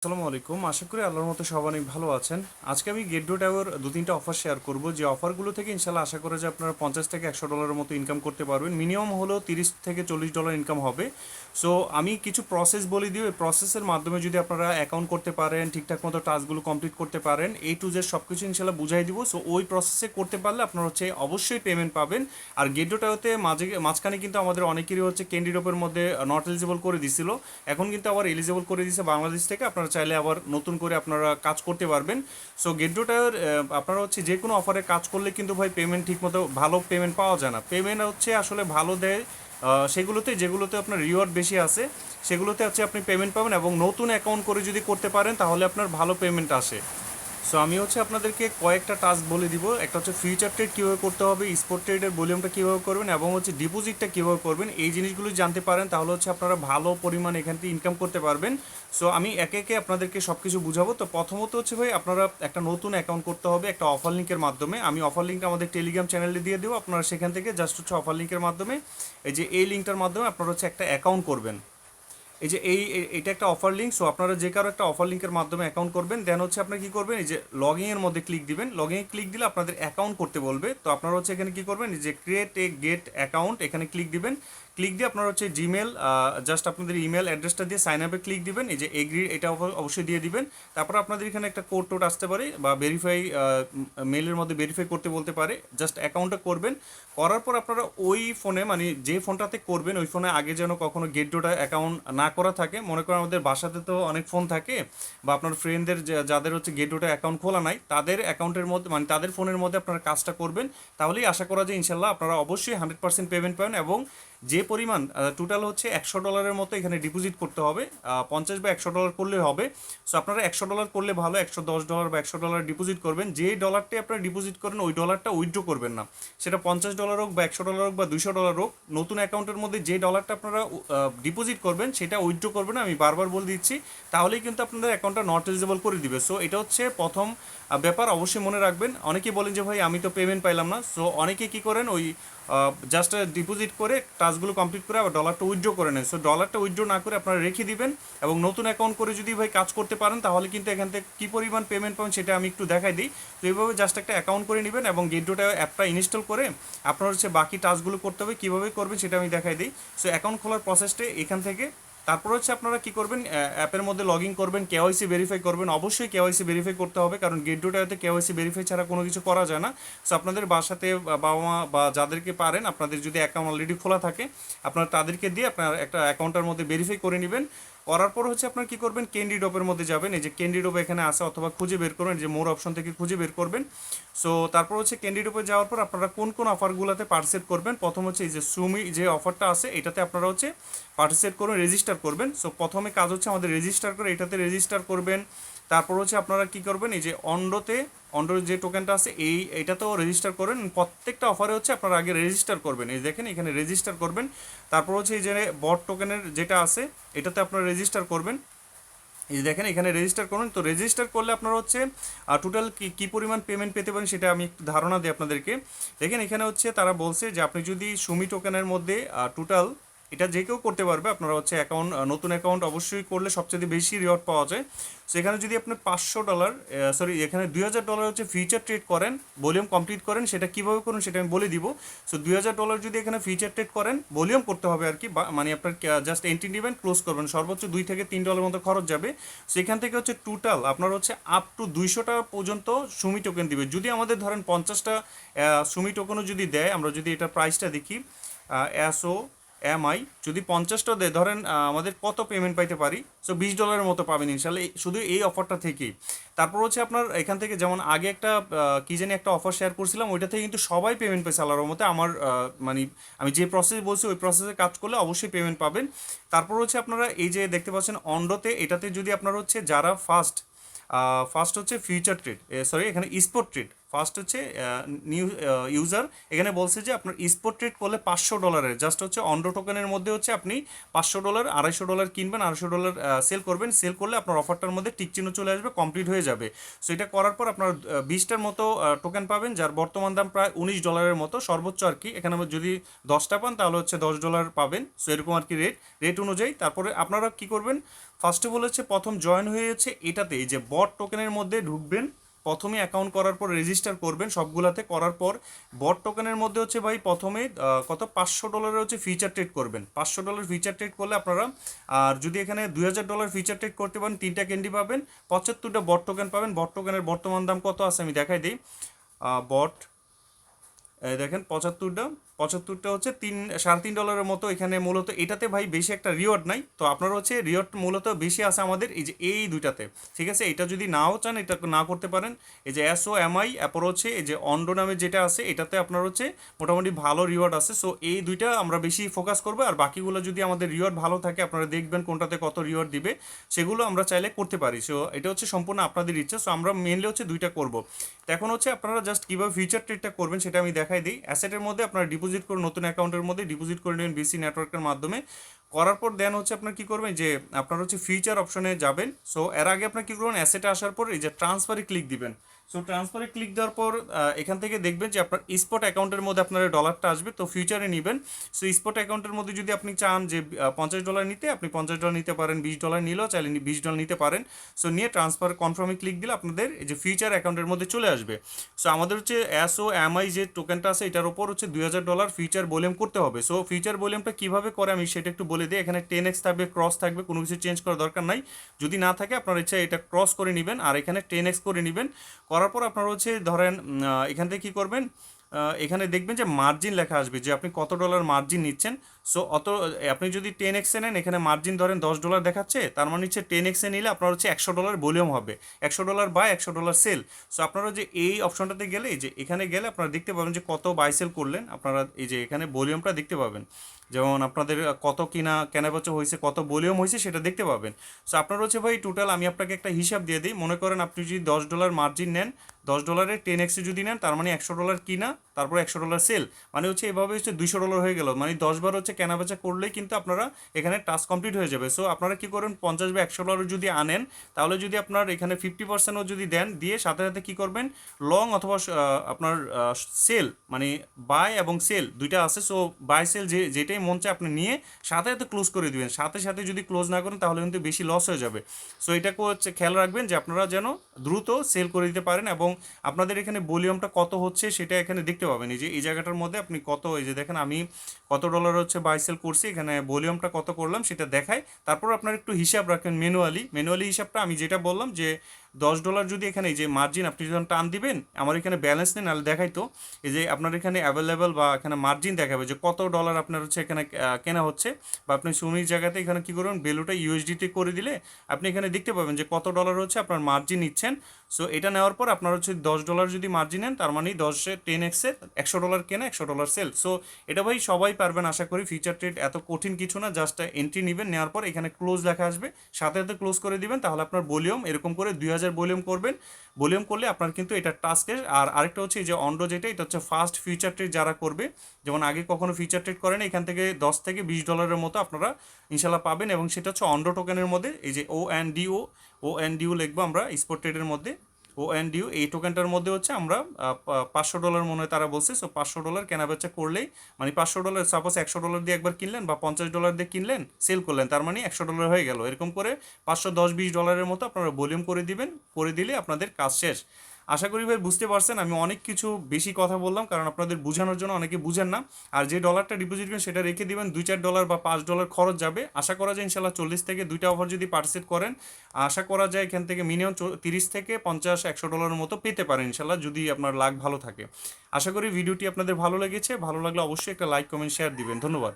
আসসালামু আলাইকুম। আশা করি আল্লাহর মতো সবাই অনেক ভালো আছেন। আজকে আমি গেট টাওয়ার ২-৩টা অফার শেয়ার করব, যে অফারগুলো থেকে ইনশাল্লাহ আশা করে যে আপনারা ৫০ থেকে $১০০ মতো ইনকাম করতে পারবেন। মিনিমাম হলো $৩০ থেকে $৪০ ইনকাম হবে। সো আমি কিছু প্রসেস বলে দিই, ওই প্রসেসের মাধ্যমে যদি আপনারা অ্যাকাউন্ট করতে পারেন, ঠিকঠাক মতো টাস্কগুলো কমপ্লিট করতে পারেন, টু জেড সব কিছু ইনশাল্লাহ বুঝাই দিব। সো ওই প্রসেসে করতে পারলে আপনারা অবশ্যই পেমেন্ট পাবেন। আর গেট টাওয়ারতে মাঝখানে কিন্তু আমাদের অনেকেরই ক্যান্ডিডেটের মধ্যে নট এলিজিবল করে দিছিল, এখন কিন্তু আবার এলিজিবল করে দিয়েছে বাংলাদেশ থেকে। আপনারা চাইলে আবার নতুন করে আপনারা কাজ করতে পারবেন। সো গেট্রোটার আপনারা যে কোনো অফারে কাজ করলে কিন্তু ভাই পেমেন্ট ঠিকমতো ভালো পেমেন্ট পাওয়া যায় না। পেমেন্ট আসলে ভালো দেয় যেগুলোতে আপনার রিওয়ার্ড বেশি আছে, সেগুলোতে আপনি পেমেন্ট পাবেন, এবং নতুন অ্যাকাউন্ট করে যদি করতে পারেন তাহলে আপনার ভালো পেমেন্ট আসে। সো আমি আপনাদেরকে কয়েকটা টাস্ক বলে দিব। একটা ফিউচার ট্রেড কীভাবে করতে হবে, স্পট ট্রেডের ভলিউমটা কীভাবে করবেন, এবং ডিপোজিটটা কীভাবে করবেন। এই জিনিসগুলো জানতে পারেন তাহলে আপনারা ভালো পরিমাণ এখান থেকে ইনকাম করতে পারবেন। সো আমি একে একে আপনাদেরকে সব কিছু বুঝাবো। তো প্রথমত ভাই, আপনারা একটা নতুন অ্যাকাউন্ট করতে হবে একটা অফার লিঙ্কের মাধ্যমে। আমি অফার লিঙ্কটা আমাদের টেলিগ্রাম চ্যানেলে দিয়ে দেবো, আপনারা সেখান থেকে জাস্ট অফার লিঙ্কের মাধ্যমে এই লিঙ্কটার মাধ্যমে আপনারা একটা অ্যাকাউন্ট করবেন। এটা একটা অফার লিঙ্ক। সো আপনারা যে কারো একটা অফার লিঙ্কের মাধ্যমে অ্যাকাউন্ট করবেন, দেন আপনারা কী করবেন, লগইনের মধ্যে ক্লিক দিবেন। লগইনে ক্লিক দিলে আপনাদের অ্যাকাউন্ট করতে বলবে। তো আপনারা এখানে কী করবেন, ক্রিয়েট এ গেট অ্যাকাউন্ট, এখানে ক্লিক দিবেন। ক্লিক দিয়ে আপনারা জিমেল, জাস্ট আপনাদের ইমেল অ্যাড্রেসটা দিয়ে সাইন আপে ক্লিক দিবেন। এগ্রি, এটা অবশ্যই দিয়ে দিবেন। তারপর আপনাদের এখানে একটা কোড টোড আসতে পারে, বা ভেরিফাই মেলের মধ্যে ভেরিফাই করতে বলতে পারে। জাস্ট অ্যাকাউন্টটা করবেন। করার পর আপনারা ওই ফোনে, মানে যে ফোনটাতে করবেন ওই ফোনে আগে যেন কখনো গেট ডোটা অ্যাকাউন্ট না করা থাকে। মনে করেন আমাদের বাসাতে তো অনেক ফোন থাকে, বা আপনার ফ্রেন্ডদের যাদের গেট ডোটা অ্যাকাউন্ট খোলা নাই, তাদের অ্যাকাউন্টের মধ্যে, মানে তাদের ফোনের মধ্যে আপনারা কাজটা করবেন। তাহলেই আশা করা যায় ইনশাল্লাহ আপনারা অবশ্যই 100% পেমেন্ট পাবেন। এবং যে পরিমাণ টোটাল $100 মতো এখানে ডিপোজিট করতে হবে। 50 বা $100 করলে হবে। সো আপনারা $100 করলে ভালো, $110 বা $100 ডিপোজিট করবেন। যে ডলারটি আপনারা ডিপোজিট করেন ওই ডলারটা উইথড্র করবেন না। সেটা $50 হোক বা $100 হোক বা $200 হোক, নতুন অ্যাকাউন্টের মধ্যে যে ডলারটা আপনারা ডিপোজিট করবেন সেটা উইথড্র করবেন না। আমি বারবার বলে দিচ্ছি, তাহলেই কিন্তু আপনাদের অ্যাকাউন্টটা নট এলিজিবল করে দিবে। সো এটা প্রথম ব্যাপার, অবশ্যই মনে রাখবেন। অনেকেই বলেন যে ভাই আমি তো পেমেন্ট পাইলাম না। সো অনেকে কী করেন, ওই জাস্ট ডিপোজিট করে টাস্কগুলো কমপ্লিট করে আবার ডলারটা উইথড্র করে নেন। সো ডলারটা উইথড্র না করে আপনারা রেখে দিবেন, এবং নতুন অ্যাকাউন্ট করে যদি ভাই কাজ করতে পারেন তাহলে কিন্তু এখান থেকে কী পরিমাণ পেমেন্ট পাবেন সেটা আমি একটু দেখাই দিই। তো এইভাবে জাস্ট একটা অ্যাকাউন্ট করে নেবেন, এবং গেটডোটা অ্যাপটা ইনস্টল করে আপনার বাকি টাস্কগুলো করতে হবে। কীভাবে করবেন সেটা আমি দেখাই দিই। সো অ্যাকাউন্ট খোলার প্রসেসটা এখান থেকে। তারপর আপনারা কী করবেন, অ্যাপের মধ্যে লগ ইন করবেন, কেওয়াইসি ভেরিফাই করবেন। অবশ্যই কেওয়াইসি ভেরিফাই করতে হবে, কারণ গেটডোটাতে কেওয়াইসি ভেরিফাই ছাড়া কোনো কিছু করা যায় না। সো আপনাদের বাসাতে বাবা মা বা যাদেরকে পারেন, আপনাদের যদি অ্যাকাউন্ট অলরেডি খোলা থাকে, আপনারা তাদেরকে দিয়ে আপনার একটা অ্যাকাউন্টের মধ্যে ভেরিফাই করে নেবেন। করার পর আপনার কী করবেন, ক্যান্ডি ড্রপের মধ্যে যাবেন। ক্যান্ডি ড্রপ এখানে আসে, অথবা খুঁজে বের করবেন, মোর অপশন থেকে খুঁজে বের করবেন। সো তারপর ক্যান্ডি ড্রপে যাওয়ার পর আপনারা কোন কোন অফারগুলোতে পার্টিসিপেট করবেন। প্রথম সুমি যে অফারটা আছে এটাতে আপনারা পার্টিসিপেট করবেন, রেজিস্টার করবেন। সো প্রথমে কাজ আমাদের রেজিস্টার করে, এটাতে রেজিস্টার করবেন। তারপর আপনারা কী করবেন, অন্ডর যে টোকেনটা আছে এটাতেও রেজিস্টার করবেন। প্রত্যেকটা অফারে আপনারা আগে রেজিস্টার করবেন। দেখেন এখানে রেজিস্টার করবেন। তারপর এই যে বট টোকেনের যেটা আছে এটাতে আপনারা রেজিস্টার করবেন। দেখেন এখানে রেজিস্টার করুন। তো রেজিস্টার করলে আপনারা টোটাল কী পরিমাণ পেমেন্ট পেতে পারেন সেটা আমি একটু ধারণা দিই আপনাদেরকে। দেখেন এখানে তারা বলছে যে আপনি যদি সুমি টোকেনের মধ্যে টোটাল, এটা যে কেউ করতে পারবে, আপনারা অ্যাকাউন্ট, নতুন অ্যাকাউন্ট অবশ্যই করলে সবচেয়ে বেশি রিওয়ার্ড পাওয়া যায়। সেখানে যদি আপনি $500, সরি এখানে $2000 ফিউচার ট্রেড করেন, ভলিউম কমপ্লিট করেন, সেটা কীভাবে করুন সেটা আমি বলে দিব। সো $2000 যদি এখানে ফিউচার ট্রেড করেন, ভলিউম করতে হবে আর কি, মানে আপনার জাস্ট এন্ট্রি নেবেন, ক্লোজ করবেন, সর্বোচ্চ $2 থেকে $3 মতো খরচ যাবে। সেখান থেকে টোটাল আপনার আপ টু 200টা পর্যন্ত সুমি টোকেন দিবে। যদি আমাদের ধরেন 50টা সুমি টোকেনও যদি দেয়, আমরা যদি এটা প্রাইসটা দেখি, এসও এমআই যদি 50টা দেয়, ধরেন আমাদের কত পেমেন্ট পাইতে পারি। সো $20 মতো পাবেন ইনশাল্লাহ, শুধু এই অফারটা থেকেই। তারপর আপনার এখান থেকে, যেমন আগে একটা কি জানি একটা অফার শেয়ার করছিলাম, ওইটা থেকে কিন্তু সবাই পেমেন্ট পেয়েছে আল্লাহর মতে। আমার মানে আমি যে প্রসেস বলছি ওই প্রসেসে কাজ করলে অবশ্যই পেমেন্ট পাবেন। তারপর আপনারা এই যে দেখতে পাচ্ছেন অন্ডোতে, এটাতে যদি আপনার যারা ফার্স্ট ফিউচার ট্রেড, সরি এখানে spot trade, first new user, এখানে বলছে যে আপনার স্পট ট্রেড করলে $500, জাস্ট অন্ডো টোকেনের মধ্যে আপনি $500, $250 কিনবেন, $250 সেল করবেন। সেল করলে আপনার অফারটার মধ্যে টিক চিহ্ন চলে আসবে, কমপ্লিট হয়ে যাবে। সো এটা করার পর আপনার 20টার মতো টোকেন পাবেন, যার বর্তমান দাম প্রায় $19 মতো সর্বোচ্চ আর কি। এখানে যদি 10টা পান তাহলে $10 পাবেন। সো এরকম আর কি রেট অনুযায়ী। তারপরে আপনারা কি করবেন, ফার্স্ট অফ অল হচ্ছে প্রথম জয়েন হয়েছে এটাতে, এই যে বট টোকেনের মধ্যে ঢুকবেন, প্রথমে অ্যাকাউন্ট করার পর রেজিস্টার করবেন সবগুলাতে, করার পর বট টোকেনের মধ্যে হচ্ছে ভাই প্রথমে কত $500 হচ্ছে ফিচার ট্রেড করবেন। $500 ফিচার ট্রেড করলে আপনারা, আর যদি এখানে $2000 ফিচার ট্রেড করতে পারেন 3টা ক্যান্ডি পাবেন, 75টা বট টোকেন পাবেন। বট টোকেনের বর্তমান দাম কত আছে আমি দেখাই দিই। বট দেখেন 75টা হচ্ছে $3.5 মতো। এখানে মূলত এটাতে ভাই বেশি একটা রিওয়ার্ড নাই, তো আপনার হচ্ছে রিওয়ার্ড মূলত বেশি আছে আমাদের এই যে এই দুইটাতে, ঠিক আছে। এটা যদি নাও চান এটা না করতে পারেন। এই যে SOMI এরপর হচ্ছে এই যে অন্ডো নামে যেটা আছে এটাতে আপনার হচ্ছে মোটামুটি ভালো রিওয়ার্ড আছে। সো এই দুইটা আমরা বেশি ফোকাস করবো, আর বাকিগুলো যদি আমাদের রিওয়ার্ড ভালো থাকে আপনারা দেখবেন কোনটাতে কত রিওয়ার্ড দিবে, সেগুলো আমরা চাইলে করতে পারি। সো এটা হচ্ছে সম্পূর্ণ আপনাদের ইচ্ছা। সো আমরা মেনলি হচ্ছে দুইটা করব। তো এখন হচ্ছে আপনারা জাস্ট কীভাবে ফিউচার ট্রেডটা করবেন সেটা আমি দেখাই দিই। অ্যাসেটের মধ্যে আপনারা ডিপোজিট করে, নতুন অ্যাকাউন্টের মধ্যে ডিপোজিট করে নেবেন বিসি নেটওয়ার্কের মাধ্যমে। করার পর দেন হচ্ছে আপনার কী করবেন, যে আপনার হচ্ছে ফিউচার অপশনে যাবেন। সো এর আগে আপনার কী করবেন, অ্যাসেটে আসার পর এই যে ট্রান্সফারে ক্লিক দিবেন। সো ট্রান্সফারে ক্লিক দেওয়ার পর এখান থেকে দেখবেন যে আপনার স্পট অ্যাকাউন্টের মধ্যে আপনার ডলারটা আসবে, তো ফিউচারে নেবেন। সো স্পট অ্যাকাউন্টের মধ্যে যদি আপনি চান যে $50 নিতে, আপনি $50 নিতে পারেন, $20 নিলেও চাইলে $20 নিতে পারেন। সো নিয়ে ট্রান্সফার কনফার্মে ক্লিক দিলে আপনাদের এই যে ফিউচার অ্যাকাউন্টের মধ্যে চলে আসবে। সো আমাদের হচ্ছে SOMI যে টোকেনটা আছে এটার উপর হচ্ছে $2000 ফিউচার ভলিউম করতে হবে। সো ফিউচার ভলিউমটা কীভাবে করে আমি সেটা একটু বলে দিই। এখানে 10x থাকবে, ক্রস থাকবে, কোনো কিছু চেঞ্জ করার দরকার নাই। যদি না থাকে আপনার ইচ্ছা এটা ক্রস করে নেবেন, আর এখানে 10x করে নেবেন। করার পর আপনারা হচ্ছে ধরেন এখান থেকে কী করবেন, এখানে দেখবেন যে মার্জিন লেখা আসবে যে আপনি কত ডলার মার্জিন নিচ্ছেন। সো আপনি যদি 10x নেন, এখানে মার্জিন ধরেন $10 দেখাচ্ছে, তার মানে হচ্ছে 10x নিলে আপনার হচ্ছে $100 ভলিউম হবে, $100 বা $100 সেল। সো আপনারা যে এই অপশনটাতে গেলে, এই যে এখানে গেলে আপনারা দেখতে পাবেন যে কত বাই সেল করলেন, আপনারা এই যে এখানে ভলিউমটা দেখতে পাবেন, যেমন আপনাদের কত কেনাবেচা হয়েছে, কত ভলিউম হয়েছে সেটা দেখতে পাবেন। সো আপনার হচ্ছে ভাই টোটাল আমি আপনাকে একটা হিসাব দিয়ে দিই। মনে করেন আপনি যদি $10 মার্জিন নেন, $10 10x যদি নেন, তার মানে $100 কিনা, তারপর $100 সেল, মানে হচ্ছে এভাবে হচ্ছে $200 হয়ে গেল। মানে 10 বার হচ্ছে কেনাবেচা করলেই কিন্তু আপনারা এখানে টাস্ক কমপ্লিট হয়ে যাবে। সো আপনারা কি করেন, 50 বা $100 যদি আনেন, তাহলে যদি আপনার এখানে 50%ও যদি দেন, দিয়ে সাথে সাথে কী করবেন, লং অথবা আপনার সেল, মানে বাই এবং সেল দুইটা আছে। সো বাই সেল যেটাই মন চায় আপনি নিয়ে সাথে সাথে ক্লোজ করে দিবেন। সাথে সাথে যদি ক্লোজ না করেন তাহলে কিন্তু বেশি লস হয়ে যাবে। সো এটাকে হচ্ছে খেয়াল রাখবেন যে আপনারা যেন দ্রুত সেল করে দিতে পারেন, এবং আপনাদের এখানে ভলিউমটা কত হচ্ছে সেটা এখানে দেখতে পাবেন। এই যে এই জায়গাটার মধ্যে আপনি কত, এই যে দেখেন আমি কত ডলার হচ্ছে বাই সেল করছি, এখানে ভলিউমটা কত করলাম সেটা দেখায়। তারপর আপনার একটু হিসাব রাখেন ম্যানুয়ালি হিসাবটা আমি যেটা বললাম যে $10 যদি এখানে এই যে মার্জিন আপনি যখন টান দিবেন, আমার এখানে ব্যালেন্স নেই, নাহলে দেখাই তো এই যে আপনার এখানে অ্যাভেলেবেল বা এখানে মার্জিন দেখাবে যে কত ডলার আপনার হচ্ছে এখানে কেনা হচ্ছে, বা আপনি সুমির জায়গাতে এখানে কী করবেন, ভ্যালুটা USDT করে দিলে আপনি এখানে দেখতে পাবেন যে কত ডলার হচ্ছে আপনার মার্জিন নিচ্ছেন। সো এটা নেওয়ার পর আপনার হচ্ছে $10 যদি মার্জিন নেন, তার মানে 10x $100 কেনা, $100 সেল। সো এটা ভাই সবাই পারবেন আশা করি। ফিউচার ট্রেড এত কঠিন কিছু না, জাস্ট এন্ট্রি নেবেন, নেওয়ার পর এখানে ক্লোজ লেখা আসবে, সাথে সাথে ক্লোজ করে দিবেন, তাহলে আপনার ভলিউম এরকম করে 2000 ভলিউম করবেন। ভলিউম করলে আপনার কিন্তু এটা টাস্কের। আর আরেকটা হচ্ছে যে অন্ডো যেটা, এটা হচ্ছে ফার্স্ট ফিউচার ট্রেড যারা করবে, যেমন আগে কখনো ফিউচার ট্রেড করেন, এখান থেকে $10 থেকে $20 মতো আপনারা ইনশাল্লাহ পাবেন। এবং সেটা হচ্ছে অন্ডো টোকেনের মধ্যে, এই যে ONDO লিখবো আমরা স্পট ট্রেডের মধ্যে, ONDO এই টোকেনটার মধ্যে হচ্ছে আমরা $500 মনে হয় তারা বলছে। সো $500 কেনাবেচা করলেই, মানে $500 সাপোজ $100 দিয়ে একবার কিনলেন বা $50 দিয়ে কিনলেন, সেল করলেন, তার মানে $100 হয়ে গেল। এরকম করে 510-20 ডলারের মতো আপনারা ভলিউম করে দিবেন, করে দিলে আপনাদের কাজ শেষ। আশা করি ভাই বুঝতে পারছেন। আমি অনেক কিছু বেশি কথা বললাম, কারণ আপনাদের বোঝানোর জন্য, অনেকে বুঝেন না। আর যে ডলারটা ডিপোজিট করবেন সেটা রেখে দিবেন, $2-4 বা $5 খরচ যাবে। আশা করা যায় ইনশাল্লাহ 40 থেকে 2টা অফার যদি পার্টিসিপেট করেন, আশা করা যায় এখান থেকে মিনিমাম 30 থেকে 50-100 ডলারের মতো পেতে পারেন ইনশাল্লাহ, যদি আপনার লাক ভালো থাকে। আশা করি ভিডিওটি আপনাদের ভালো লেগেছে। ভালো লাগলে অবশ্যই একটা লাইক, কমেন্ট, শেয়ার দিবেন। ধন্যবাদ।